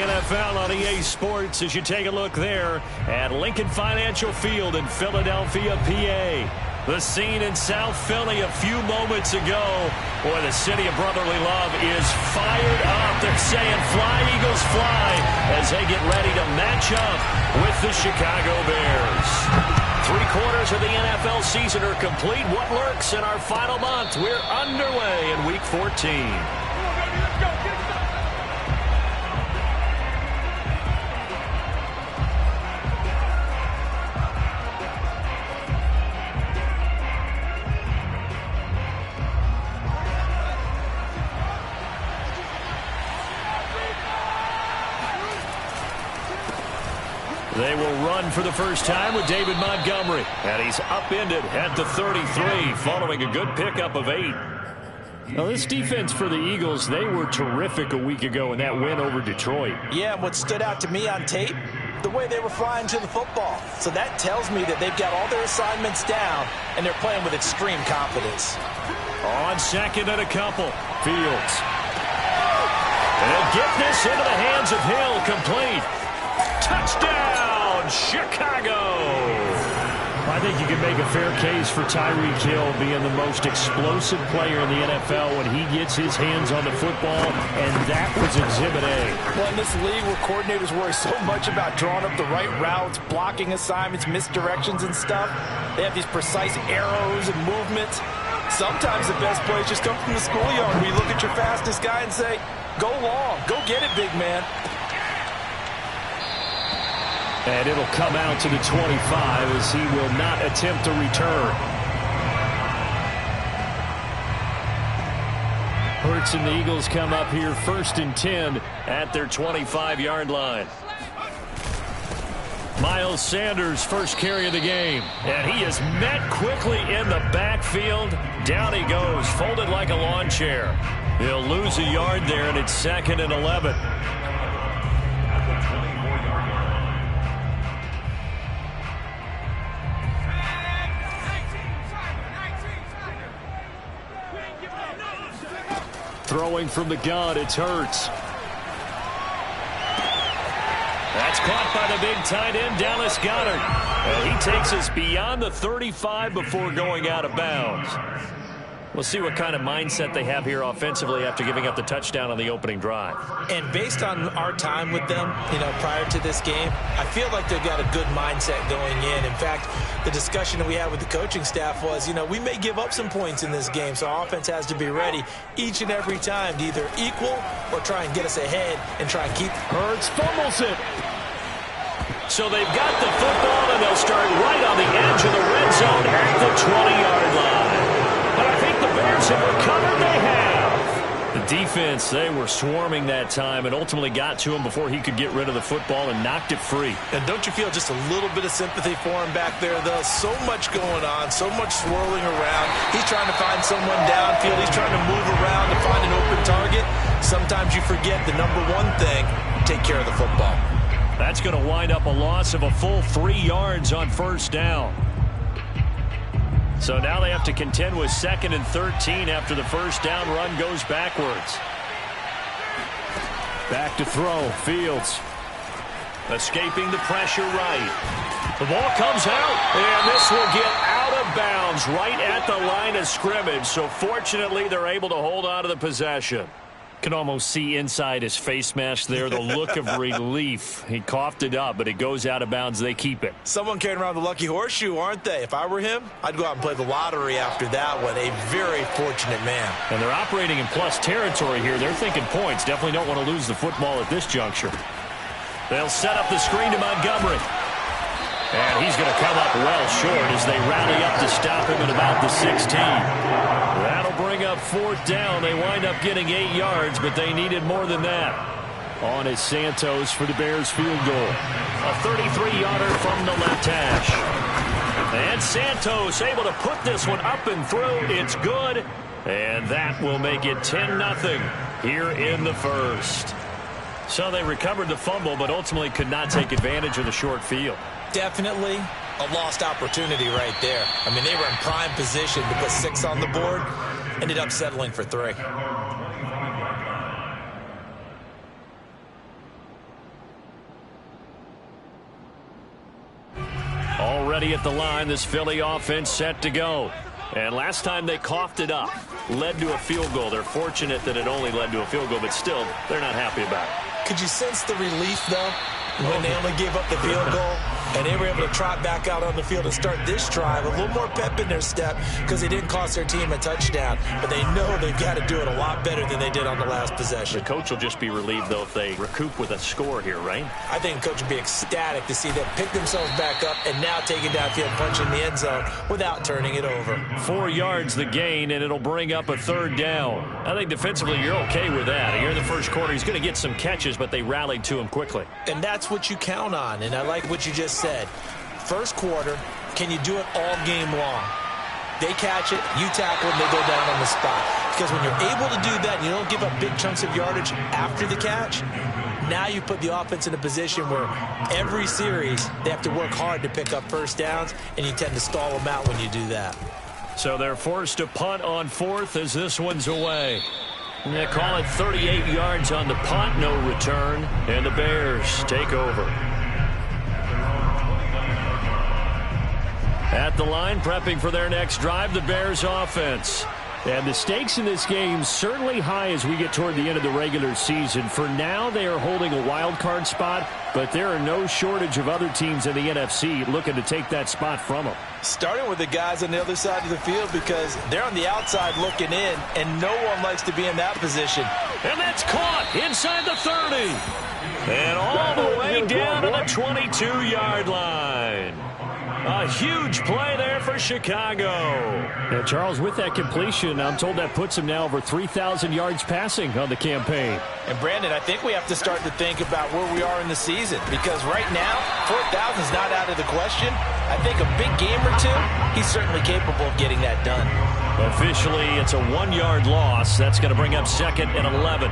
NFL on EA Sports as you take a look there at Lincoln Financial Field in Philadelphia, PA. The scene in South Philly a few moments ago. Boy, the city of brotherly love is fired up. They're saying fly, Eagles, fly as they get ready to match up with the Chicago Bears. 3/4 of the NFL season are complete. What lurks in our final month? We're underway in Week 14. They will run for the first time with David Montgomery. And he's upended at the 33 following a good pickup of 8. Now, this defense for the Eagles, they were terrific a week ago in that win over Detroit. Yeah, and what stood out to me on tape, the way they were flying to the football. So that tells me that they've got all their assignments down, and they're playing with extreme confidence. On second and a couple, Fields. And get this into the hands of Hill, complete. Touchdown, Chicago! I think you can make a fair case for Tyreek Hill being the most explosive player in the NFL when he gets his hands on the football, and that was Exhibit A. Well, in this league where coordinators worry so much about drawing up the right routes, blocking assignments, misdirections and stuff, they have these precise arrows and movements. Sometimes the best plays just come from the schoolyard where you look at your fastest guy and say, go long, go get it, big man. And it'll come out to the 25 as he will not attempt a return. Hurts and the Eagles come up here 1st and 10 at their 25-yard line. Miles Sanders, first carry of the game. And he is met quickly in the backfield. Down he goes, folded like a lawn chair. He'll lose a yard there, and it's 2nd and 11. Throwing from the gun, it's Hurts. That's caught by the big tight end, Dallas Goedert. And he takes us beyond the 35 before going out of bounds. We'll see what kind of mindset they have here offensively after giving up the touchdown on the opening drive. And based on our time with them, prior to this game, I feel like they've got a good mindset going in. In fact, the discussion that we had with the coaching staff was, we may give up some points in this game, so our offense has to be ready each and every time to either equal or try and get us ahead and try and keep. Hurts fumbles it. So they've got the football, and they'll start right on the edge of the red zone at the 20-yard line. But I think the Bears have recovered. They have. The defense, they were swarming that time and ultimately got to him before he could get rid of the football and knocked it free. And don't you feel just a little bit of sympathy for him back there, though? So much going on, so much swirling around. He's trying to find someone downfield. He's trying to move around to find an open target. Sometimes you forget the number one thing, take care of the football. That's going to wind up a loss of a full 3 yards on 1st down. So now they have to contend with 2nd and 13 after the 1st down run goes backwards. Back to throw, Fields. Escaping the pressure right. The ball comes out, and this will get out of bounds right at the line of scrimmage. So fortunately, they're able to hold on to the possession. Can almost see inside his face mask there the look of relief. He coughed it up, but it goes out of bounds. They keep it. Someone carrying around the lucky horseshoe, aren't they? If I were him, I'd go out and play the lottery after that one. A very fortunate man. And they're operating in plus territory here. They're thinking points. Definitely don't want to lose the football at this juncture. They'll set up the screen to Montgomery. And he's going to come up well short as they rally up to stop him at about the 16. That'll bring up 4th down. They wind up getting 8 yards, but they needed more than that. On is Santos for the Bears field goal. A 33-yarder from the left hash. And Santos able to put this one up and through. It's good. And that will make it 10-0 here in the 1st. So they recovered the fumble, but ultimately could not take advantage of the short field. Definitely a lost opportunity right there. I mean, they were in prime position to put 6 on the board. Ended up settling for 3. ready at the line. This Philly offense set to go. And last time they coughed it up, led to a field goal. They're fortunate that it only led to a field goal, but still, they're not happy about it. Could you sense the relief, though, when they only gave up the field goal? And they were able to trot back out on the field and start this drive. A little more pep in their step because they didn't cost their team a touchdown. But they know they've got to do it a lot better than they did on the last possession. The coach will just be relieved, though, if they recoup with a score here, right? I think the coach will be ecstatic to see them pick themselves back up and now take it downfield, punch in the end zone without turning it over. 4 yards the gain, and it'll bring up a third down. I think defensively you're okay with that. Here in the first quarter, he's going to get some catches, but they rallied to him quickly. And that's what you count on, and I like what you just said. First quarter, can you do it all game long? They catch it, you tackle them, they go down on the spot. Because when you're able to do that and you don't give up big chunks of yardage after the catch, now you put the offense in a position where every series they have to work hard to pick up first downs, and you tend to stall them out when you do that. So they're forced to punt on fourth as this one's away. And they call it 38 yards on the punt, no return, and the Bears take over. At the line, prepping for their next drive, the Bears offense. And the stakes in this game certainly high as we get toward the end of the regular season. For now, they are holding a wild card spot, but there are no shortage of other teams in the NFC looking to take that spot from them. Starting with the guys on the other side of the field because they're on the outside looking in, and no one likes to be in that position. And that's caught inside the 30. And all the way down to the 22-yard line. A huge play there for Chicago. And Charles, with that completion, I'm told that puts him now over 3,000 yards passing on the campaign. And Brandon, I think we have to start to think about where we are in the season because right now, 4,000 is not out of the question. I think a big game or two, he's certainly capable of getting that done. Officially, it's a 1-yard loss. That's going to bring up 2nd and 11.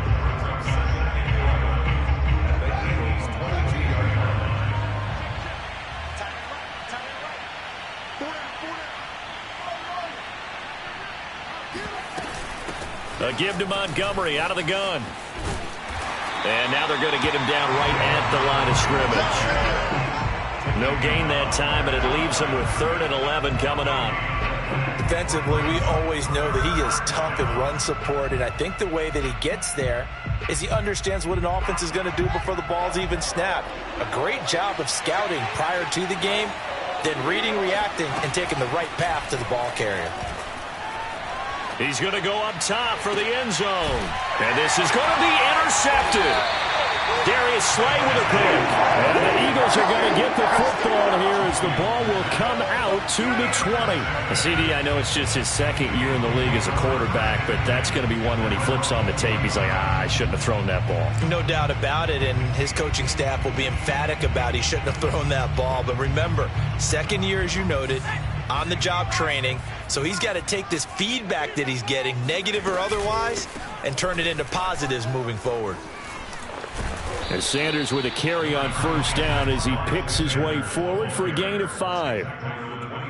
A give to Montgomery out of the gun. And now they're going to get him down right at the line of scrimmage. No gain that time, and it leaves him with 3rd and 11 coming on. Defensively, we always know that he is tough in run support, and I think the way that he gets there is he understands what an offense is going to do before the ball's even snapped. A great job of scouting prior to the game, then reading, reacting, and taking the right path to the ball carrier. He's going to go up top for the end zone. And this is going to be intercepted. Darius Slay with a pick. And the Eagles are going to get the football here as the ball will come out to the 20. CD, I know it's just his 2nd year in the league as a quarterback, but that's going to be one when he flips on the tape. He's like, I shouldn't have thrown that ball. No doubt about it, and his coaching staff will be emphatic about he shouldn't have thrown that ball. But remember, 2nd year, as you noted, on-the-job training, so he's got to take this feedback that he's getting, negative or otherwise, and turn it into positives moving forward. And Sanders with a carry on first down as he picks his way forward for a gain of 5.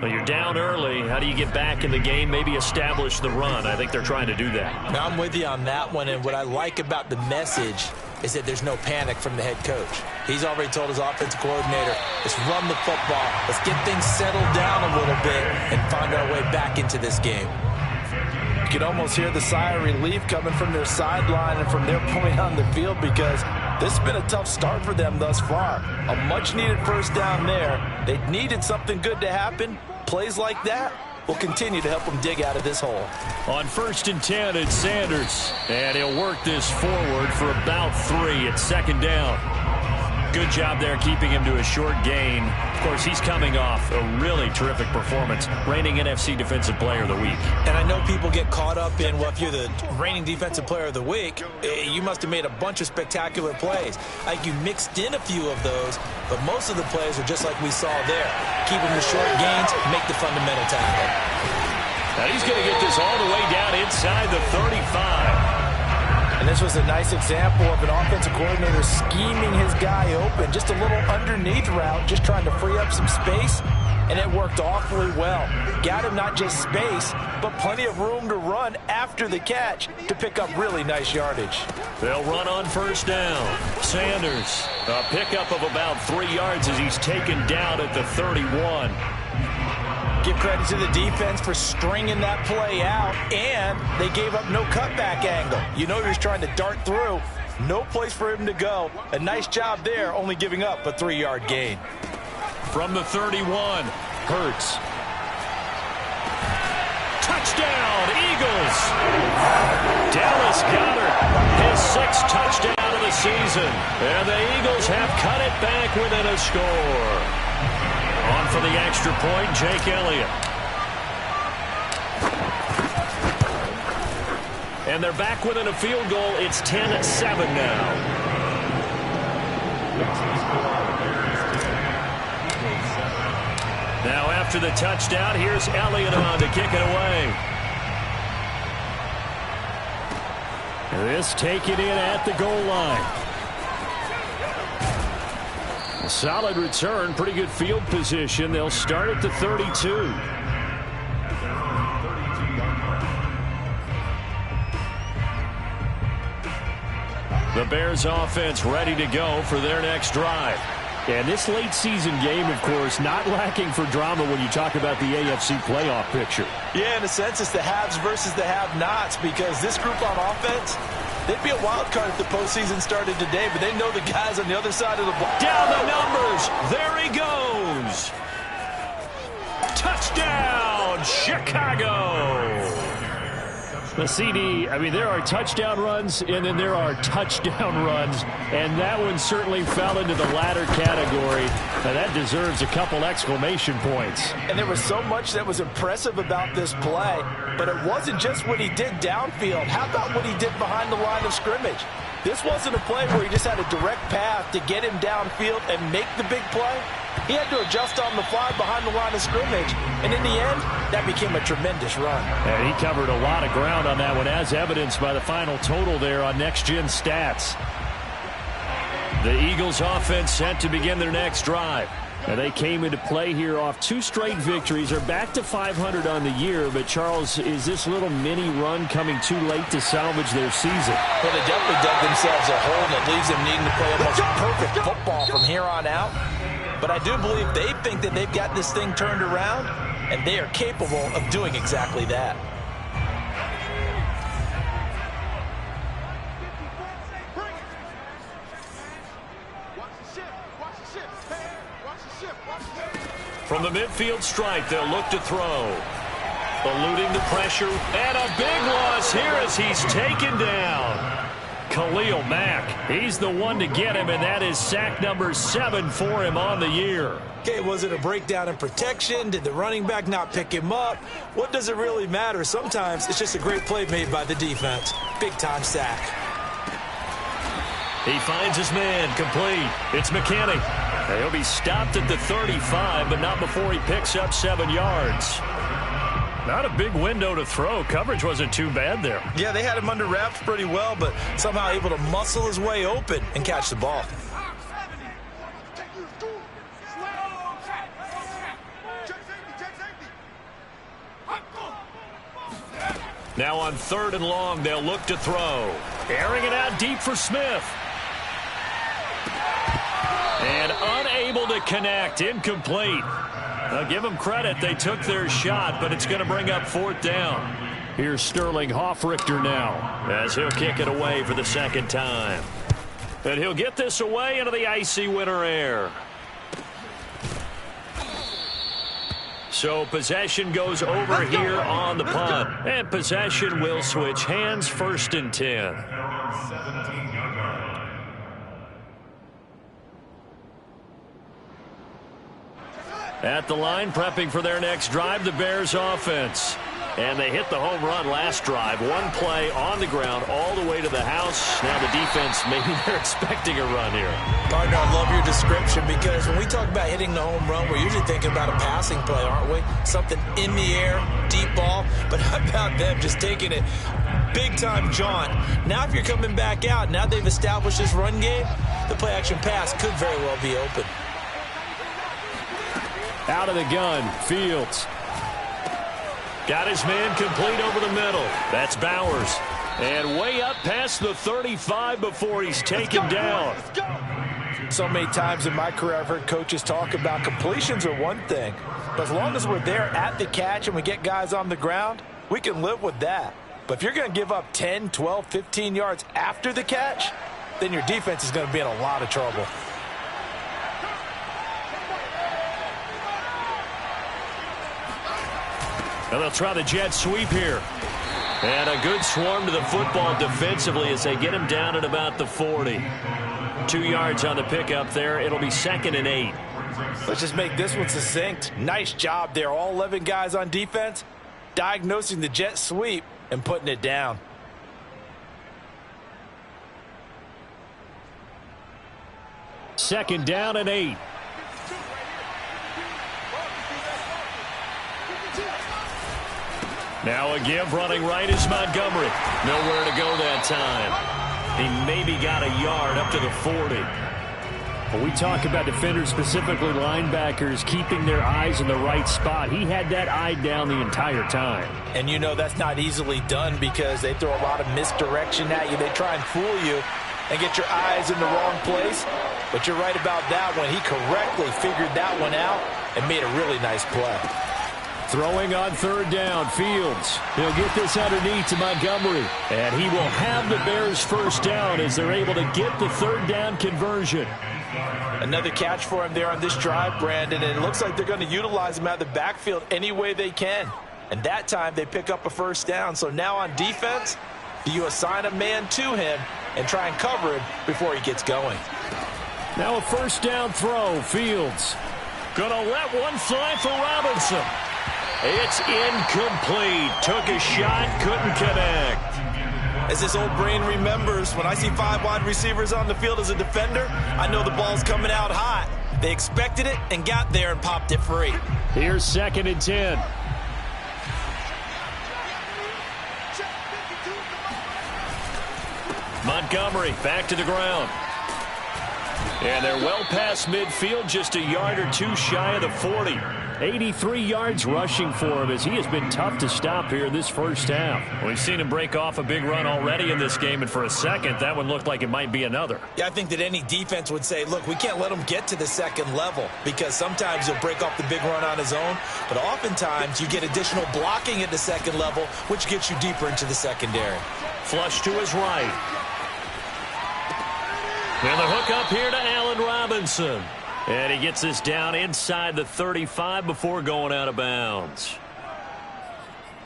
Well, you're down early. How do you get back in the game, maybe establish the run? I think they're trying to do that. Now, I'm with you on that one, and what I like about the message is that there's no panic from the head coach. He's already told his offensive coordinator, let's run the football, let's get things settled down a little bit and find our way back into this game. You can almost hear the sigh of relief coming from their sideline and from their point on the field because this has been a tough start for them thus far. A much-needed first down there. They needed something good to happen. Plays like that will continue to help them dig out of this hole. On 1st and 10, it's Sanders. And he'll work this forward for about 3 at 2nd down. Good job there keeping him to a short gain. Of course, he's coming off a really terrific performance, reigning NFC Defensive Player of the Week. And I know people get caught up in, well, if you're the reigning Defensive Player of the Week, you must have made a bunch of spectacular plays. Like you mixed in a few of those, but most of the plays are just like we saw there. Keep them to short gains, make the fundamental tackle. Now he's going to get this all the way down inside the 35. And this was a nice example of an offensive coordinator scheming his guy open. Just a little underneath route, just trying to free up some space. and it worked awfully well. Got him not just space, but plenty of room to run after the catch to pick up really nice yardage. They'll run on first down. Sanders, a pickup of about 3 yards as he's taken down at the 31. Give credit to the defense for stringing that play out, and they gave up no cutback angle. You know he was trying to dart through. No place for him to go. A nice job there, only giving up a 3-yard gain. From the 31, Hurts. Touchdown, Eagles! Dallas Goedert, his 6th touchdown of the season. And the Eagles have cut it back within a score. On for the extra point, Jake Elliott. And they're back within a field goal. It's 10-7 now. Now after the touchdown, here's Elliott on to kick it away. This taken in at the goal line. A solid return, pretty good field position. They'll start at the 32. The Bears offense ready to go for their next drive. And this late season game, of course, not lacking for drama when you talk about the AFC playoff picture. Yeah, in a sense, it's the haves versus the have-nots, because this group on offense, they'd be a wild card if the postseason started today, but they know the guys on the other side of the ball. Down the numbers. There he goes. Touchdown, Chicago. The CD, I mean, there are touchdown runs, and then there are touchdown runs, and that one certainly fell into the latter category. Now, that deserves a couple exclamation points. And there was so much that was impressive about this play, but it wasn't just what he did downfield. How about what he did behind the line of scrimmage? This wasn't a play where he just had a direct path to get him downfield and make the big play. He had to adjust on the fly behind the line of scrimmage, and in the end, that became a tremendous run. And he covered a lot of ground on that one, as evidenced by the final total there on Next Gen Stats. The Eagles offense set to begin their next drive. And they came into play here off 2 straight victories. They're back to 500 on the year. But, Charles, is this little mini run coming too late to salvage their season? Well, they definitely dug themselves a hole that leaves them needing to play almost perfect football from here on out. But I do believe they think that they've got this thing turned around, and they are capable of doing exactly that. From the midfield stripe, they'll look to throw. Eluding the pressure, and a big loss here as he's taken down. Khalil Mack, he's the one to get him, and that is sack number 7 for him on the year. Okay, was it a breakdown in protection? Did the running back not pick him up? What does it really matter? Sometimes it's just a great play made by the defense. Big-time sack. He finds his man, complete. It's McKinney. He'll be stopped at the 35, but not before he picks up 7 yards. Not a big window to throw. Coverage wasn't too bad there. Yeah, they had him under wraps pretty well, but somehow able to muscle his way open and catch the ball. Now on 3rd and long, they'll look to throw. Airing it out deep for Smith. And unable to connect. Incomplete. I'll give them credit. They took their shot, but it's going to bring up 4th down. Here's Sterling Hoffrichter now as he'll kick it away for the 2nd time. And he'll get this away into the icy winter air. So possession goes over here on the punt. And possession will switch hands, 1st and 10. At the line, prepping for their next drive, the Bears offense. And they hit the home run last drive. 1 play on the ground all the way to the house. Now the defense, maybe they're expecting a run here. Partner, I love your description, because when we talk about hitting the home run, we're usually thinking about a passing play, aren't we? Something in the air, deep ball. But how about them just taking it big-time jaunt? Now if you're coming back out, now they've established this run game, the play-action pass could very well be open. Out of the gun, Fields. Got his man complete over the middle. That's Bowers. And way up past the 35 before he's taken down. So many times in my career I've heard coaches talk about completions are one thing. But as long as we're there at the catch and we get guys on the ground, we can live with that. But if you're going to give up 10, 12, 15 yards after the catch, then your defense is going to be in a lot of trouble. And they'll try the jet sweep here. And a good swarm to the football defensively as they get him down at about the 40. 2 yards on the pickup there. It'll be 2nd and 8. Let's just make this one succinct. Nice job there. All 11 guys on defense diagnosing the jet sweep and putting it down. Second down and 8. Now a give running right is Montgomery. Nowhere to go that time. He maybe got a yard up to the 40. When we talk about defenders, specifically linebackers, keeping their eyes in the right spot, he had that eye down the entire time. And you know that's not easily done because they throw a lot of misdirection at you. They try and fool you and get your eyes in the wrong place. But you're right about that one. He correctly figured that one out and made a really nice play. Throwing on third down, Fields. He'll get this underneath to Montgomery. And he will have the Bears first down as they're able to get the third down conversion. Another catch for him there on this drive, Brandon, and it looks like they're going to utilize him out of the backfield any way they can. And that time they pick up a first down. So now on defense, do you assign a man to him and try and cover him before he gets going? Now a first down throw, Fields. Gonna let one fly for Robinson. It's incomplete. Took a shot, couldn't connect. As this old brain remembers, when I see 5 wide receivers on the field as a defender, I know the ball's coming out hot. They expected it and got there and popped it free. Here's 2nd and 10. Montgomery back to the ground. And they're well past midfield, just a yard or two shy of the 40. 83 yards rushing for him as he has been tough to stop here this first half. We've seen him break off a big run already in this game, and for a second, that one looked like it might be another. Yeah, I think that any defense would say, look, we can't let him get to the second level because sometimes he'll break off the big run on his own, but oftentimes you get additional blocking at the second level, which gets you deeper into the secondary. Flush to his right. And the hook up here to Allen Robinson. And he gets this down inside the 35 before going out of bounds.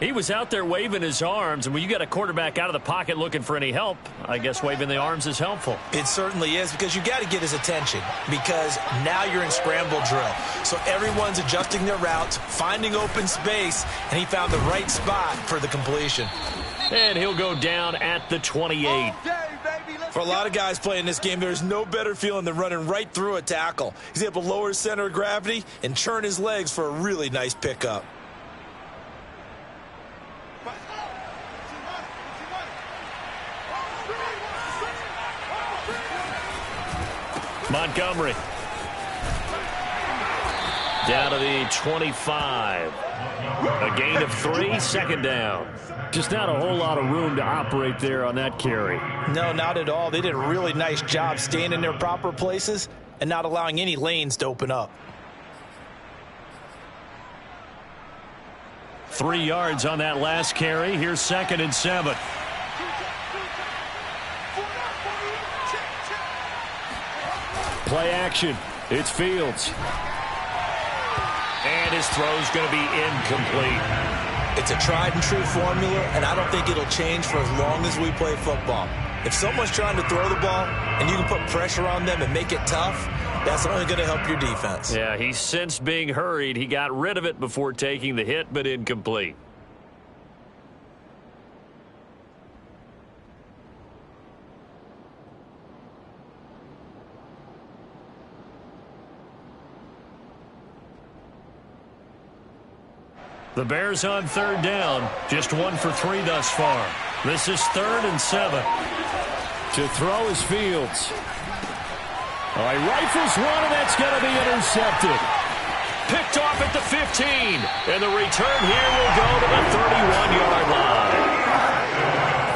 He was out there waving his arms, and when you got a quarterback out of the pocket looking for any help, I guess waving the arms is helpful. It certainly is, because you got to get his attention, because now you're in scramble drill. So everyone's adjusting their routes, finding open space, and he found the right spot for the completion. And he'll go down at the 28. For a lot of guys playing this game, there's no better feeling than running right through a tackle. He's able to lower his center of gravity and churn his legs for a really nice pickup. Montgomery. Down to the 25. A gain of 3, 2nd down. Just not a whole lot of room to operate there on that carry. No, not at all. They did a really nice job staying in their proper places and not allowing any lanes to open up. 3 yards on that last carry. Here's 2nd and 7. Play action. It's Fields. And his throw's going to be incomplete. It's a tried and true formula, and I don't think it'll change for as long as we play football. If someone's trying to throw the ball and you can put pressure on them and make it tough, that's only going to help your defense. Yeah, he sensed being hurried. He got rid of it before taking the hit, but incomplete. The Bears on 3rd down. Just 1 for 3 thus far. This is 3rd and 7. To throw is Fields. All right, rifles one, and that's going to be intercepted. Picked off at the 15. And the return here will go to the 31-yard line.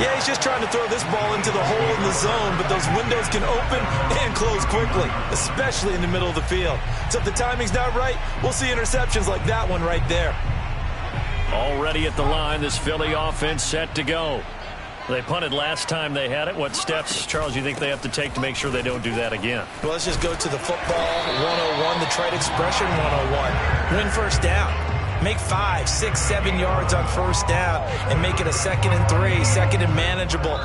Yeah, he's just trying to throw this ball into the hole in the zone, but those windows can open and close quickly, especially in the middle of the field. So if the timing's not right, we'll see interceptions like that one right there. Already at the line, this Philly offense set to go. They punted last time they had it. What steps, Charles, you think they have to take to make sure they don't do that again? Well, let's just go to the football 101, the trade expression 101. Win first down. Make 5, 6, 7 yards on first down and make it a 2nd and 3, 2nd and manageable.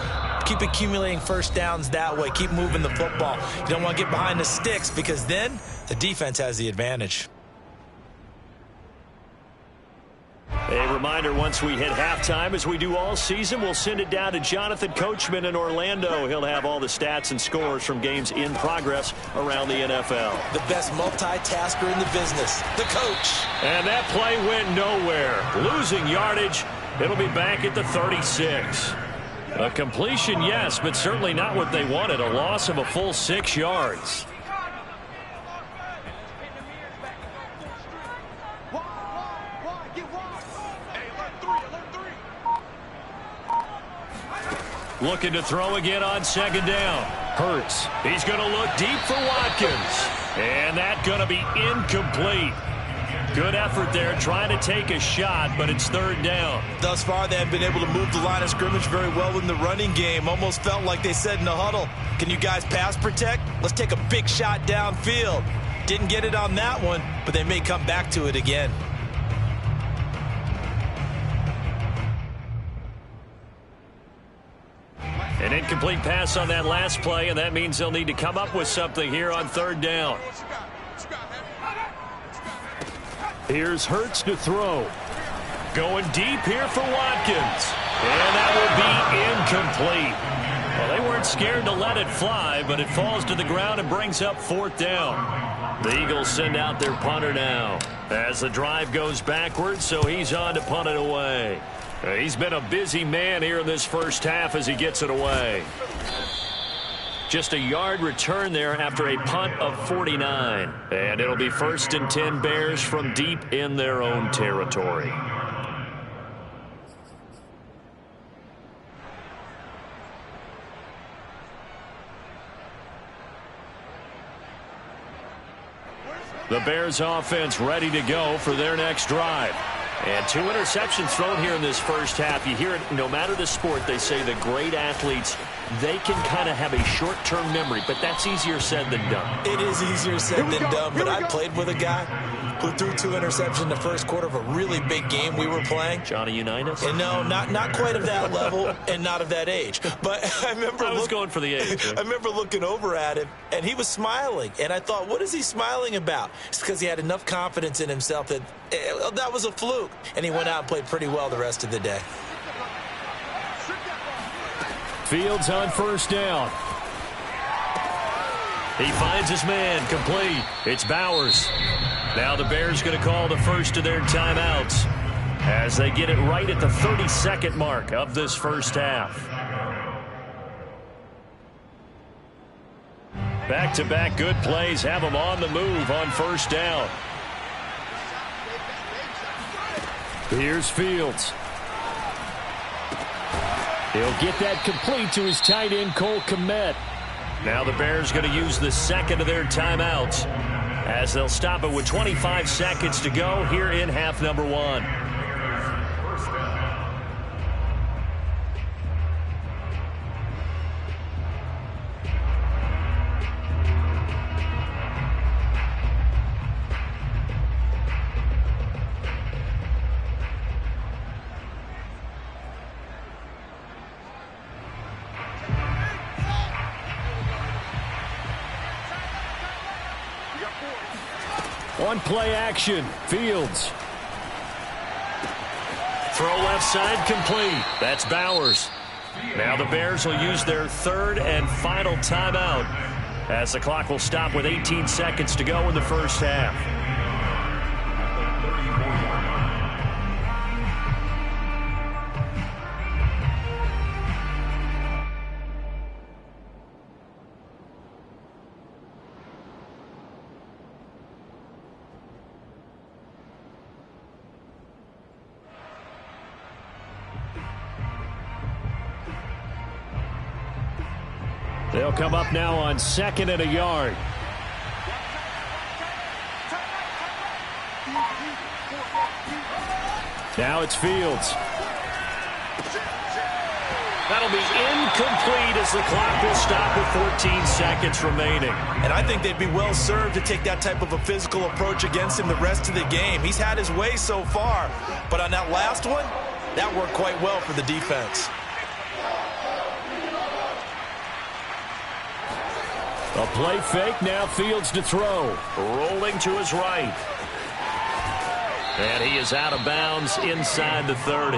Keep accumulating first downs that way. Keep moving the football. You don't want to get behind the sticks because then the defense has the advantage. A reminder, once we hit halftime, as we do all season, we'll send it down to Jonathan Coachman in Orlando. He'll have all the stats and scores from games in progress around the NFL. The best multitasker in the business, the coach. And that play went nowhere. Losing yardage. It'll be back at the 36. A completion, yes, but certainly not what they wanted. A loss of a full 6 yards. Looking to throw again on 2nd down. Hurts. He's going to look deep for Watkins. And that's going to be incomplete. Good effort there trying to take a shot, but it's 3rd down. Thus far, they haven't been able to move the line of scrimmage very well in the running game. Almost felt like they said in the huddle, can you guys pass protect? Let's take a big shot downfield. Didn't get it on that one, but they may come back to it again. An incomplete pass on that last play, and that means they'll need to come up with something here on 3rd down. Here's Hurts to throw. Going deep here for Watkins. And that will be incomplete. Well, they weren't scared to let it fly, but it falls to the ground and brings up 4th down. The Eagles send out their punter now as the drive goes backwards, so he's on to punt it away. He's been a busy man here in this first half as he gets it away. Just a yard return there after a punt of 49. And it'll be 1st and 10 Bears from deep in their own territory. The Bears offense ready to go for their next drive. And 2 interceptions thrown here in this first half. You hear it, no matter the sport, they say the great athletes, they can kind of have a short-term memory, but that's easier said than done. It is easier said than done, but I played with a guy who threw 2 interceptions in the first quarter of a really big game we were playing. Johnny Unitas? And no, not quite of that level and not of that age. But I was going for the age. I remember looking over at him, and he was smiling. And I thought, what is he smiling about? It's because he had enough confidence in himself that that was a fluke. And he went out and played pretty well the rest of the day. Fields on 1st down. He finds his man, complete. It's Bowers. Now the Bears going to call the first of their timeouts as they get it right at the 32nd mark of this first half. Back-to-back good plays have them on the move on 1st down. Here's Fields. He'll get that complete to his tight end, Cole Kmet. Now the Bears going to use the 2nd of their timeouts as they'll stop it with 25 seconds to go here in half number 1. On play action, Fields. Throw left side complete. That's Bowers. Now the Bears will use their 3rd and final timeout as the clock will stop with 18 seconds to go in the first half. They'll come up now on 2nd and a yard. Now it's Fields. That'll be incomplete as the clock will stop with 14 seconds remaining. And I think they'd be well served to take that type of a physical approach against him the rest of the game. He's had his way so far, but on that last one, that worked quite well for the defense. A play fake, now Fields to throw. Rolling to his right. And he is out of bounds inside the 30.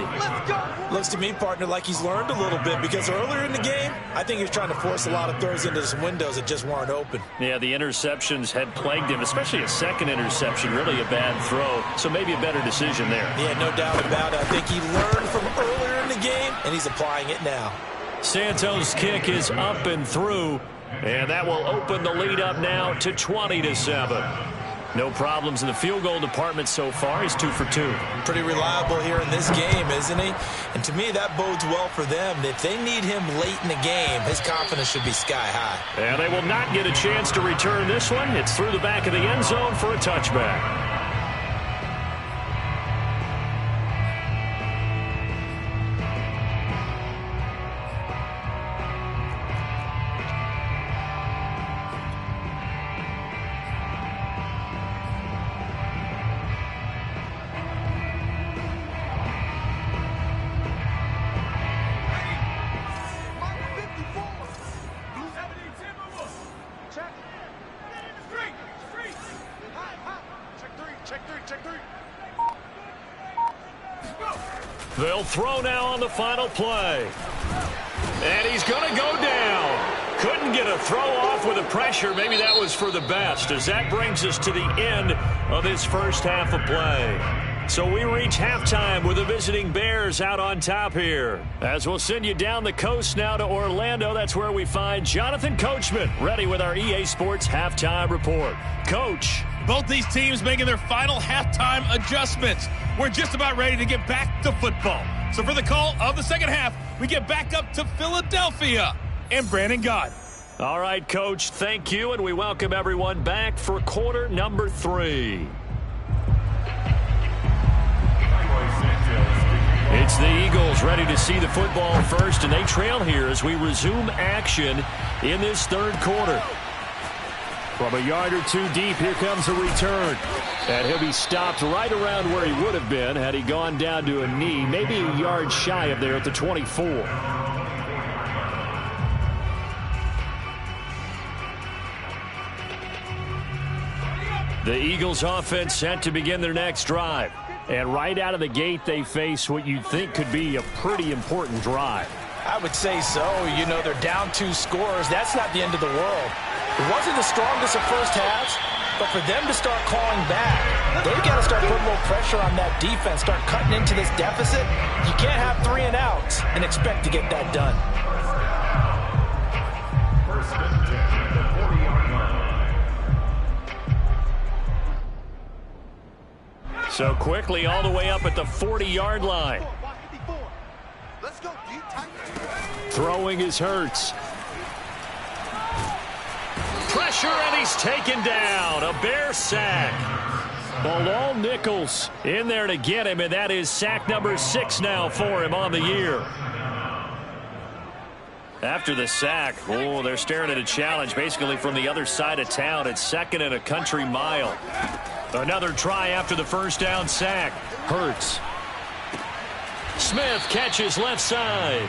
Looks to me, partner, like he's learned a little bit, because earlier in the game, I think he was trying to force a lot of throws into some windows that just weren't open. Yeah, the interceptions had plagued him, especially a second interception, really a bad throw. So maybe a better decision there. Yeah, no doubt about it. I think he learned from earlier in the game, and he's applying it now. Santos' kick is up and through, and that will open the lead up now to 20-7. No problems in the field goal department so far. He's 2 for 2. Pretty reliable here in this game, isn't he? And to me, that bodes well for them. If they need him late in the game, his confidence should be sky high. And they will not get a chance to return this one. It's through the back of the end zone for a touchback. They'll throw now on the final play. And he's going to go down. Couldn't get a throw off with the pressure. Maybe that was for the best, as that brings us to the end of this first half of play. So we reach halftime with the visiting Bears out on top here. As we'll send you down the coast now to Orlando, that's where we find Jonathan Coachman, ready with our EA Sports halftime report. Coach. Both these teams making their final halftime adjustments. We're just about ready to get back to football. So for the call of the second half, we get back up to Philadelphia and Brandon Gott. All right, Coach, thank you, and we welcome everyone back for quarter number 3. It's the Eagles ready to see the football first, and they trail here as we resume action in this third quarter. From a yard or two deep, here comes a return. And he'll be stopped right around where he would have been had he gone down to a knee, maybe a yard shy of there at the 24. The Eagles offense set to begin their next drive. And right out of the gate, they face what you'd think could be a pretty important drive. I would say so. You know, they're down 2 scores. That's not the end of the world. It wasn't the strongest of first halves, but for them to start clawing back, they've got to start putting a little pressure on that defense, start cutting into this deficit. You can't have 3 and outs and expect to get that done. So quickly all the way up at the 40-yard line. Throwing is Hurts. Pressure, and he's taken down. A Bear sack. Bilal Nichols in there to get him, and that is sack number 6 now for him on the year. After the sack, they're staring at a challenge basically from the other side of town. It's 2nd and a country mile. Another try after the first down sack. Hurts. Smith catches left side.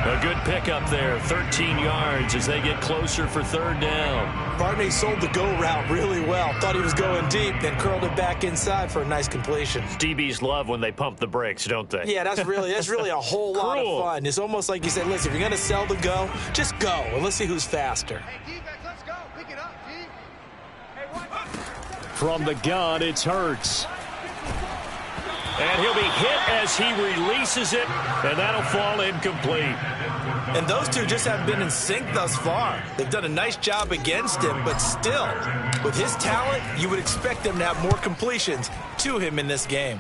A good pickup there, 13 yards as they get closer for 3rd down. Barney sold the go route really well. Thought he was going deep, then curled it back inside for a nice completion. DBs love when they pump the brakes, don't they? Yeah, that's really a whole lot of fun. It's almost like you said, listen, if you're going to sell the go, just go, and let's see who's faster. Hey, defense, let's go. Pick it up, D. Hey, what? From the gun, it's Hurts. And he'll be hit as he releases it, and that'll fall incomplete. And those two just haven't been in sync thus far. They've done a nice job against him, but still, with his talent, you would expect them to have more completions to him in this game.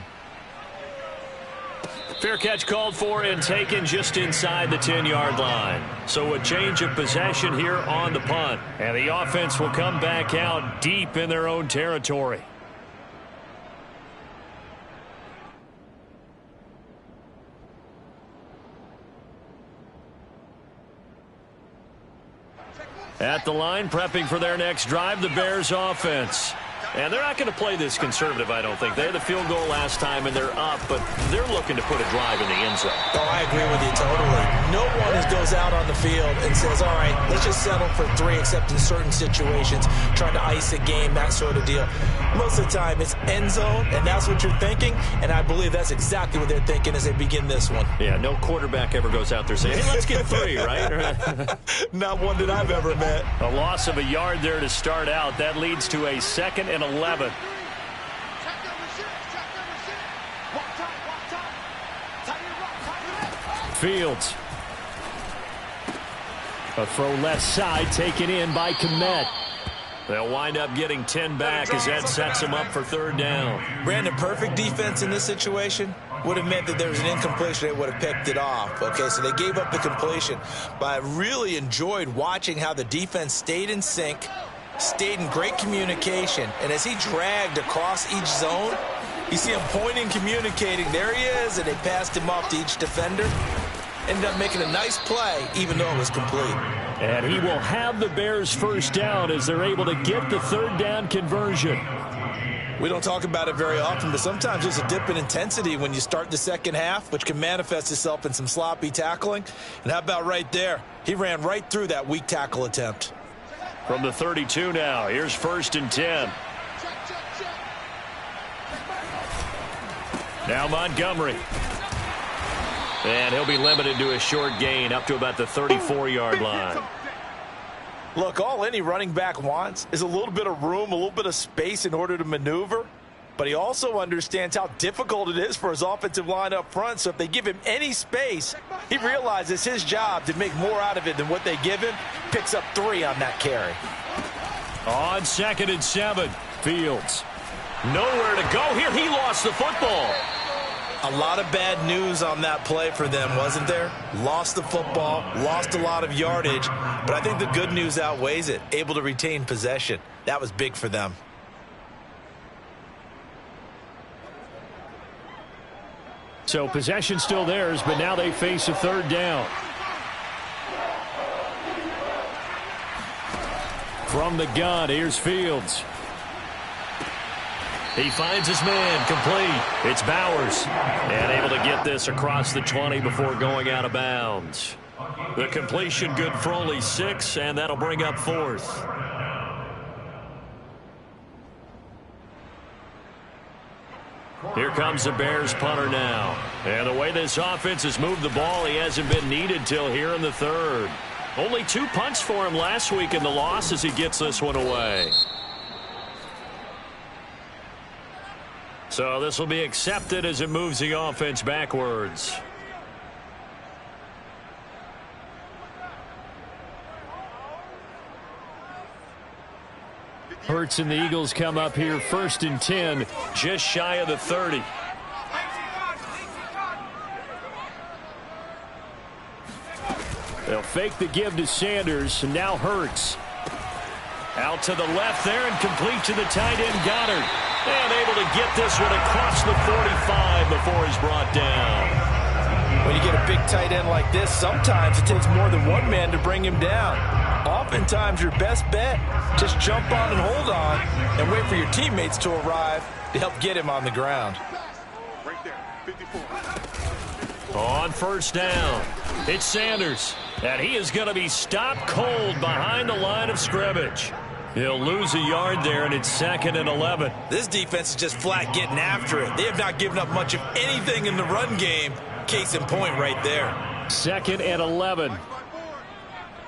Fair catch called for and taken just inside the 10-yard line. So a change of possession here on the punt. And the offense will come back out deep in their own territory. At the line, prepping for their next drive, the Bears offense. And they're not going to play this conservative, I don't think. They had the field goal last time, and they're up, but they're looking to put a drive in the end zone. Oh, I agree with you totally. No one goes out on the field and says, all right, let's just settle for 3, except in certain situations, trying to ice a game, that sort of deal. Most of the time, it's end zone, and that's what you're thinking, and I believe that's exactly what they're thinking as they begin this one. Yeah, no quarterback ever goes out there saying, hey, let's get 3, right? Not one that I've ever met. A loss of a yard there to start out. That leads to a 2nd and 11. Fields. A throw left side taken in by Kmet. They'll wind up getting 10 back as that sets them up for 3rd down. Brandon, perfect defense in this situation would have meant that there was an incompletion. They would have picked it off. Okay, so they gave up the completion. But I really enjoyed watching how the defense stayed in sync, stayed in great communication, and as he dragged across each zone, you see him pointing, communicating. There he is, and they passed him off to each defender. Ended up making a nice play, even though it was complete. And he will have the Bears' 1st down as they're able to get the 3rd down conversion. We don't talk about it very often, but sometimes there's a dip in intensity when you start the second half, which can manifest itself in some sloppy tackling. And how about right there? He ran right through that weak tackle attempt. From the 32 now, here's 1st and 10. Now Montgomery. And he'll be limited to a short gain up to about the 34-yard line. Look, all any running back wants is a little bit of room, a little bit of space in order to maneuver. But he also understands how difficult it is for his offensive line up front. So if they give him any space, he realizes his job to make more out of it than what they give him. Picks up 3 on that carry. On 2nd and 7, Fields. Nowhere to go here. He lost the football. A lot of bad news on that play for them, wasn't there? Lost the football, lost a lot of yardage, but I think the good news outweighs it. Able to retain possession. That was big for them. So possession still theirs, but now they face a 3rd down. From the gun, here's Fields. He finds his man, complete. It's Bowers. And able to get this across the 20 before going out of bounds. The completion good for only 6, and that'll bring up 4th. Here comes the Bears punter now. And the way this offense has moved the ball, he hasn't been needed till here in the 3rd. Only 2 punts for him last week in the loss as he gets this one away. So this will be accepted as it moves the offense backwards. Hurts and the Eagles come up here 1st and 10, just shy of the 30. They'll fake the give to Sanders, and now Hurts. Out to the left there and complete to the tight end Goddard. And able to get this one across the 45 before he's brought down. When you get a big tight end like this, sometimes it takes more than one man to bring him down. Oftentimes your best bet, just jump on and hold on and wait for your teammates to arrive to help get him on the ground. Right there, 54. On 1st down, it's Sanders. And he is going to be stopped cold behind the line of scrimmage. He'll lose a yard there, and it's 2nd and 11. This defense is just flat getting after it. They have not given up much of anything in the run game. Case in point right there. 2nd and 11.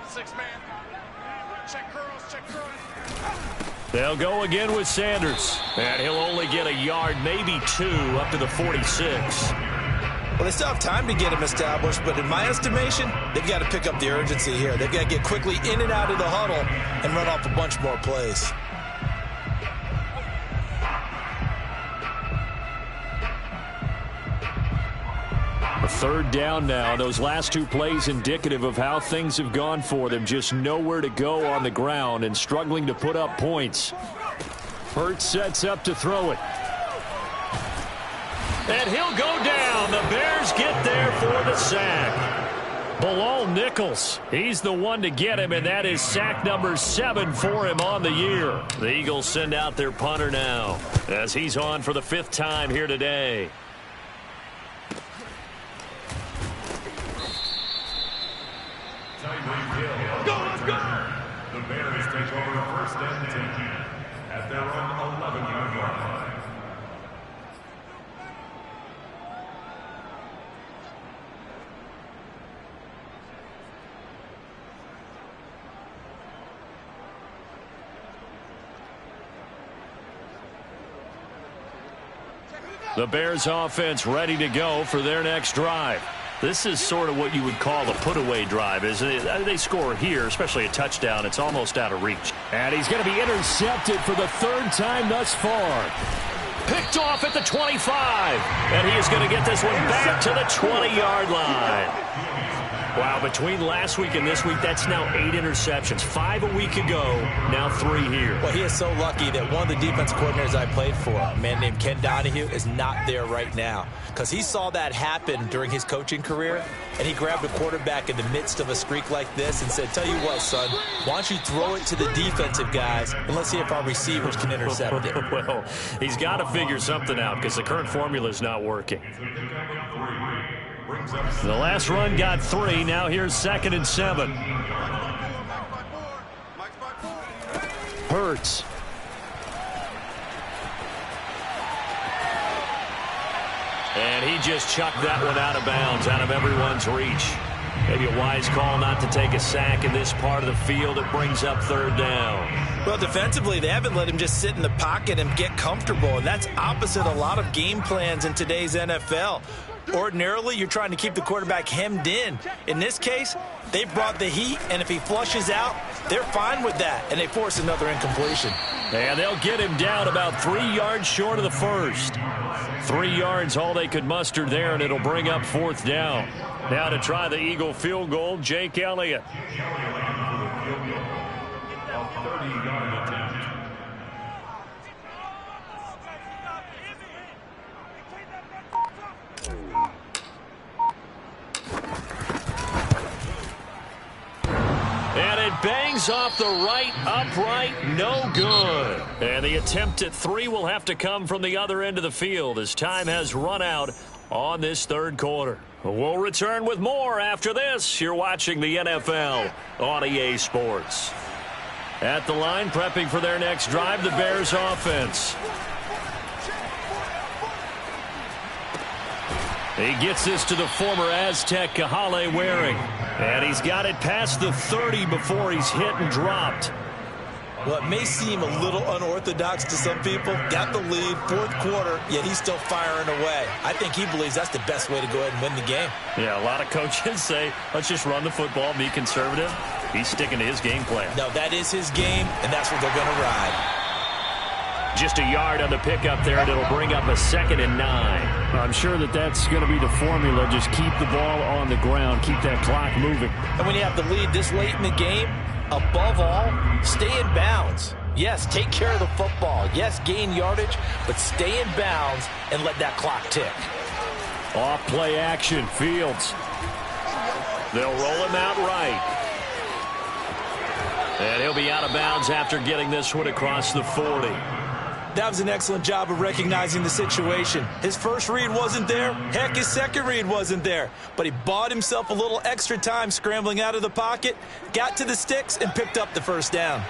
6-man. Check curls, check curls. They'll go again with Sanders. And he'll only get a yard, maybe 2, up to the 46. Well, they still have time to get him established, but in my estimation, they've got to pick up the urgency here. They've got to get quickly in and out of the huddle and run off a bunch more plays. Third down now. Those last two plays indicative of how things have gone for them. Just nowhere to go on the ground and struggling to put up points. Hurts sets up to throw it. And he'll go down. The Bears get there for the sack. Bilal Nichols, he's the one to get him, and that is sack number 7 for him on the year. The Eagles send out their punter now as he's on for the 5th time here today. Let's go! The Bears take over first and 10 at their own 11-yard line. The Bears offense ready to go for their next drive. This is sort of what you would call a put-away drive, isn't it? They score here, especially a touchdown. It's almost out of reach. And he's going to be intercepted for the 3rd time thus far. Picked off at the 25. And he is going to get this one back to the 20-yard line. Wow, between last week and this week, that's now 8 interceptions. 5 a week ago, now 3 here. Well, he is so lucky that one of the defense coordinators I played for, a man named Ken Donahue, is not there right now. Because he saw that happen during his coaching career, and he grabbed a quarterback in the midst of a streak like this and said, tell you what, son, why don't you throw it to the defensive guys, and let's see if our receivers can intercept it. Well, he's got to figure something out because the current formula is not working. The last run got 3. Now here's 2nd and 7. Hurts. And he just chucked that one out of bounds, out of everyone's reach. Maybe a wise call not to take a sack in this part of the field. It brings up 3rd down. Well, defensively, they haven't let him just sit in the pocket and get comfortable, and that's opposite a lot of game plans in today's NFL. Ordinarily, you're trying to keep the quarterback hemmed in. In this case, they brought the heat, and if he flushes out, they're fine with that, and they force another incompletion. And they'll get him down about 3 yards short of the first. 3 yards, all they could muster there, and it'll bring up 4th down. Now to try the Eagle field goal, Jake Elliott. And it bangs off the right upright, no good. And the attempt at 3 will have to come from the other end of the field as time has run out on this 3rd quarter. We'll return with more after this. You're watching the NFL on EA Sports. At the line, prepping for their next drive, the Bears offense. He gets this to the former Aztec, Kahale Waring. And he's got it past the 30 before he's hit and dropped. Well, it may seem a little unorthodox to some people. Got the lead, 4th quarter, yet he's still firing away. I think he believes that's the best way to go ahead and win the game. Yeah, a lot of coaches say, let's just run the football, be conservative. He's sticking to his game plan. No, that is his game, and that's what they're going to ride. Just a yard on the pickup there, and it'll bring up a 2nd and 9. I'm sure that's going to be the formula. Just keep the ball on the ground, keep that clock moving. And when you have the lead this late in the game, above all, stay in bounds. Yes, take care of the football. Yes, gain yardage, but stay in bounds and let that clock tick. Off play action, Fields. They'll roll him out right. And he'll be out of bounds after getting this one across the 40. That was an excellent job of recognizing the situation. His first read wasn't there. Heck, his second read wasn't there. But he bought himself a little extra time scrambling out of the pocket, got to the sticks, and picked up the 1st down.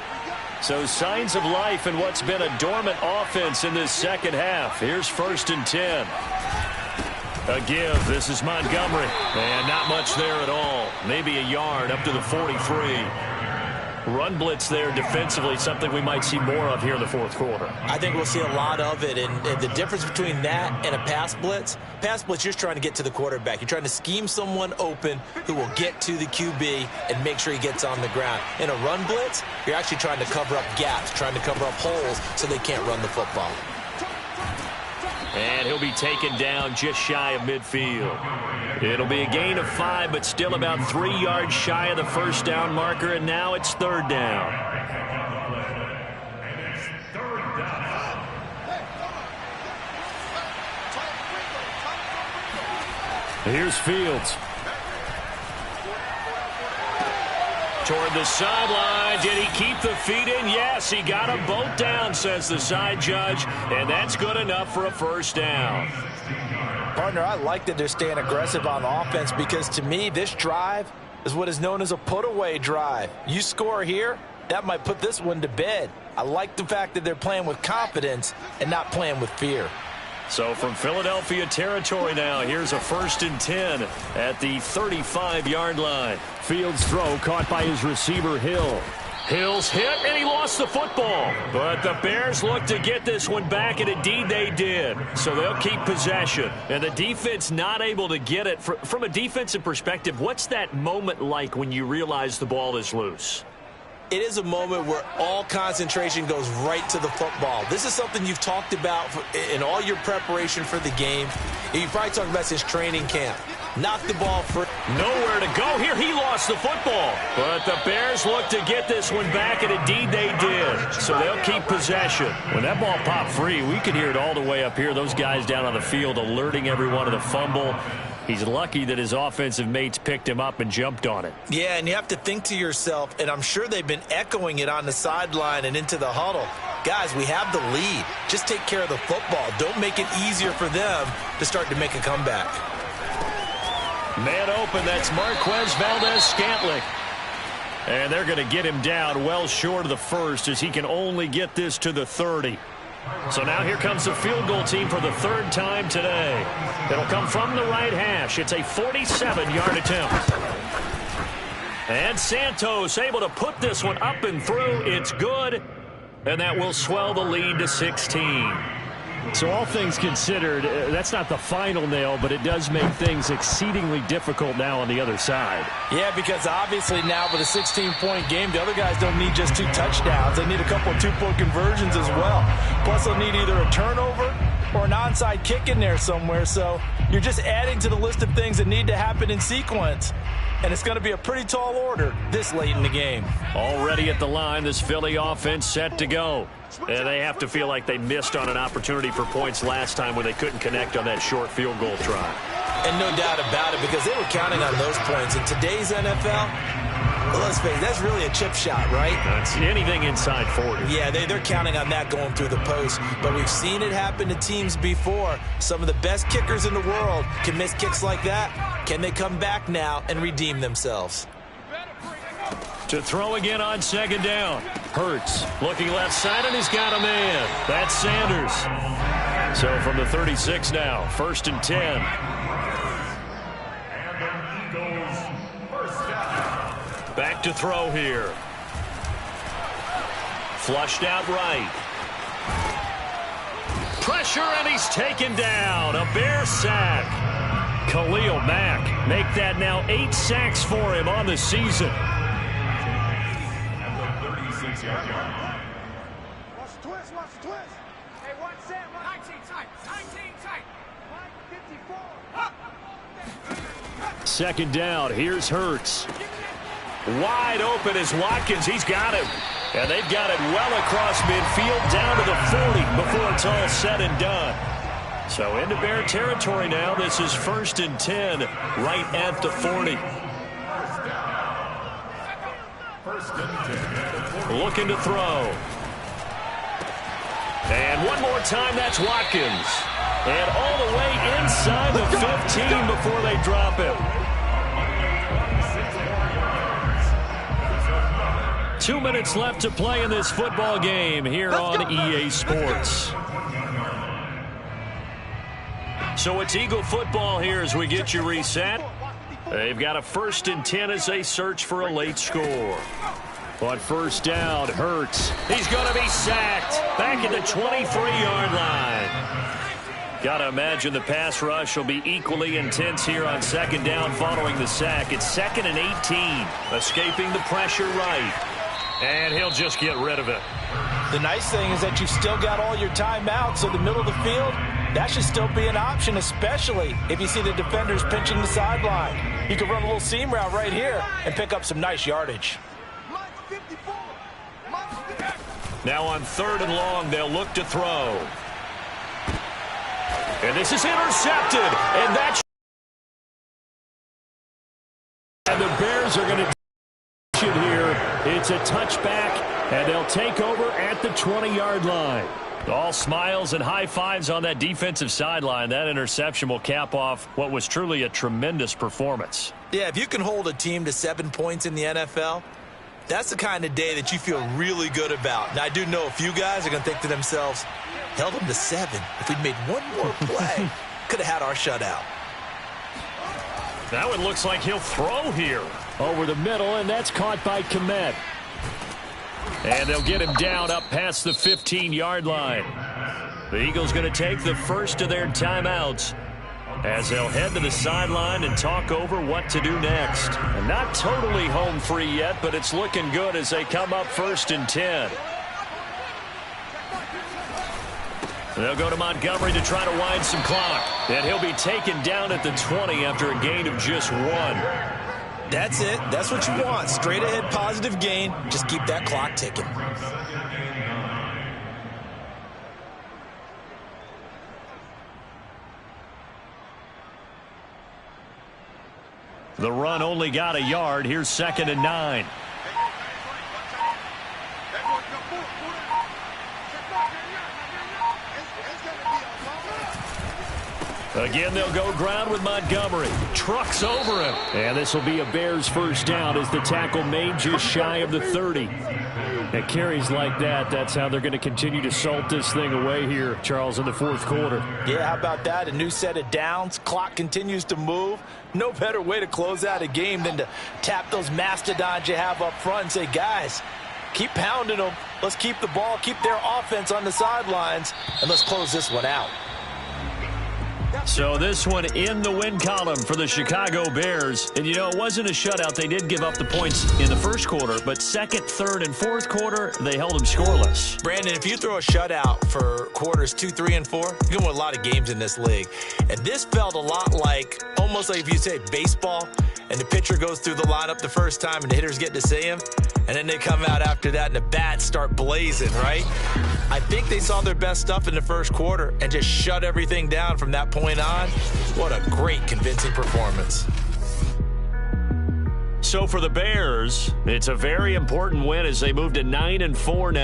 So signs of life in what's been a dormant offense in this 2nd half. Here's 1st and 10. A give. This is Montgomery. And not much there at all. Maybe a yard up to the 43. Run blitz there defensively, something we might see more of here in the 4th quarter. I think we'll see a lot of it, and the difference between that and a pass blitz, you're just trying to get to the quarterback. You're trying to scheme someone open who will get to the QB and make sure he gets on the ground. In a run blitz, you're actually trying to cover up gaps, trying to cover up holes so they can't run the football. And he'll be taken down just shy of midfield. It'll be a gain of 5, but still about 3 yards shy of the first down marker, and now it's 3rd down. Here's Fields. Toward the sideline. Did he keep the feet in? Yes, he got them both down, says the side judge, and that's good enough for a first down. Partner, I like that they're staying aggressive on offense because, to me, this drive is what is known as a put-away drive. You score here, that might put this one to bed. I like the fact that they're playing with confidence and not playing with fear. So from Philadelphia territory now, here's a 1st and 10 at the 35-yard line. Fields' throw caught by his receiver, Hill. Hill's hit, and he lost the football. But the Bears look to get this one back, and indeed they did. So they'll keep possession. And the defense not able to get it. From a defensive perspective, what's that moment like when you realize the ball is loose? It is a moment where all concentration goes right to the football. This is something you've talked about in all your preparation for the game. You probably talked about since training camp. Knock the ball free. Nowhere to go here. He lost the football. But the Bears look to get this one back, and indeed they did. So they'll keep possession. When that ball popped free, we could hear it all the way up here. Those guys down on the field alerting everyone of the fumble. He's lucky that his offensive mates picked him up and jumped on it. Yeah, and you have to think to yourself, and I'm sure they've been echoing it on the sideline and into the huddle. Guys, we have the lead. Just take care of the football. Don't make it easier for them to start to make a comeback. Man open, that's Marquez Valdez-Scantling. And they're going to get him down well short of the first as he can only get this to the 30. So now here comes the field goal team for the 3rd time today. It'll come from the right hash. It's a 47-yard attempt. And Santos able to put this one up and through. It's good. And that will swell the lead to 16. So all things considered, that's not the final nail, but it does make things exceedingly difficult now on the other side. Yeah, because obviously now with a 16-point game, the other guys don't need just 2 touchdowns. They need a couple of 2-point conversions as well. Plus, they'll need either a turnover or an onside kick in there somewhere. So you're just adding to the list of things that need to happen in sequence. And it's going to be a pretty tall order this late in the game. Already at the line, this Philly offense set to go. And they have to feel like they missed on an opportunity for points last time when they couldn't connect on that short field goal try. And no doubt about it, because they were counting on those points. In today's NFL, well, let's face it, that's really a chip shot, right? That's anything inside 40. Yeah, they're counting on that going through the post. But we've seen it happen to teams before. Some of the best kickers in the world can miss kicks like that. Can they come back now and redeem themselves? To throw again on 2nd down. Hurts looking left side, and he's got a man. That's Sanders. So from the 36 now, 1st and 10. Back to throw here. Flushed out right. Pressure, and he's taken down. A Bear sack. Khalil Mack make that now 8 sacks for him on the season. Watch the twist, watch the twist. Hey, one set, 19 tight, 19 tight. 54. 2nd down, here's Hurts. Wide open is Watkins. He's got him. And they've got it well across midfield down to the 40 before it's all said and done. So into Bear territory now. This is 1st and 10 right at the 40. Looking to throw. And one more time, that's Watkins. And all the way inside the 15 before they drop him. 2 minutes left to play in this football game here on EA Sports. So it's Eagle football here as we get you reset. They've got a 1st and 10 as they search for a late score. On 1st down, Hurts. He's going to be sacked back at the 23-yard line. Got to imagine the pass rush will be equally intense here on 2nd down following the sack. It's 2nd and 18, escaping the pressure right. And he'll just get rid of it. The nice thing is that you've still got all your timeouts, so the middle of the field, That should still be an option, especially if you see the defenders pinching the sideline. You can run a little seam route right here and pick up some nice yardage. Now on 3rd and long, they'll look to throw. And this is intercepted. And that's... And the Bears are going to... here. It's a touchback, and they'll take over at the 20-yard line. All smiles and high fives on that defensive sideline. That interception will cap off what was truly a tremendous performance. Yeah, if you can hold a team to 7 points in the NFL, that's the kind of day that you feel really good about. Now, I do know a few guys are going to think to themselves, held them to 7. If we'd made one more play, could have had our shutout. Now it looks like he'll throw here over the middle, and that's caught by Kmet. And they'll get him down up past the 15-yard line. The Eagles going to take the first of their timeouts as they'll head to the sideline and talk over what to do next. And not totally home free yet, but it's looking good as they come up 1st and 10. They'll go to Montgomery to try to wind some clock. And he'll be taken down at the 20 after a gain of just 1. That's it. That's what you want. Straight ahead positive gain. Just keep that clock ticking. The run only got a yard. Here's 2nd and 9. Again, they'll go ground with Montgomery. Trucks over him. And this will be a Bears first down as the tackle made just shy of the 30. At carries like that, that's how they're going to continue to salt this thing away here, Charles, in the 4th quarter. Yeah, how about that? A new set of downs. Clock continues to move. No better way to close out a game than to tap those mastodons you have up front and say, guys, keep pounding them. Let's keep the ball, keep their offense on the sidelines, and let's close this one out. So this one in the win column for the Chicago Bears. And, you know, it wasn't a shutout. They did give up the points in the 1st quarter, but 2nd, 3rd, and 4th quarter, they held them scoreless. Brandon, if you throw a shutout for quarters 2, 3, and 4, you can win a lot of games in this league. And this felt a lot like, almost like if you say baseball, and the pitcher goes through the lineup the first time and the hitters get to see him, and then they come out after that and the bats start blazing, right? I think they saw their best stuff in the 1st quarter and just shut everything down from that point on. What a great, convincing performance. So for the Bears, it's a very important win as they move to 9-4 now.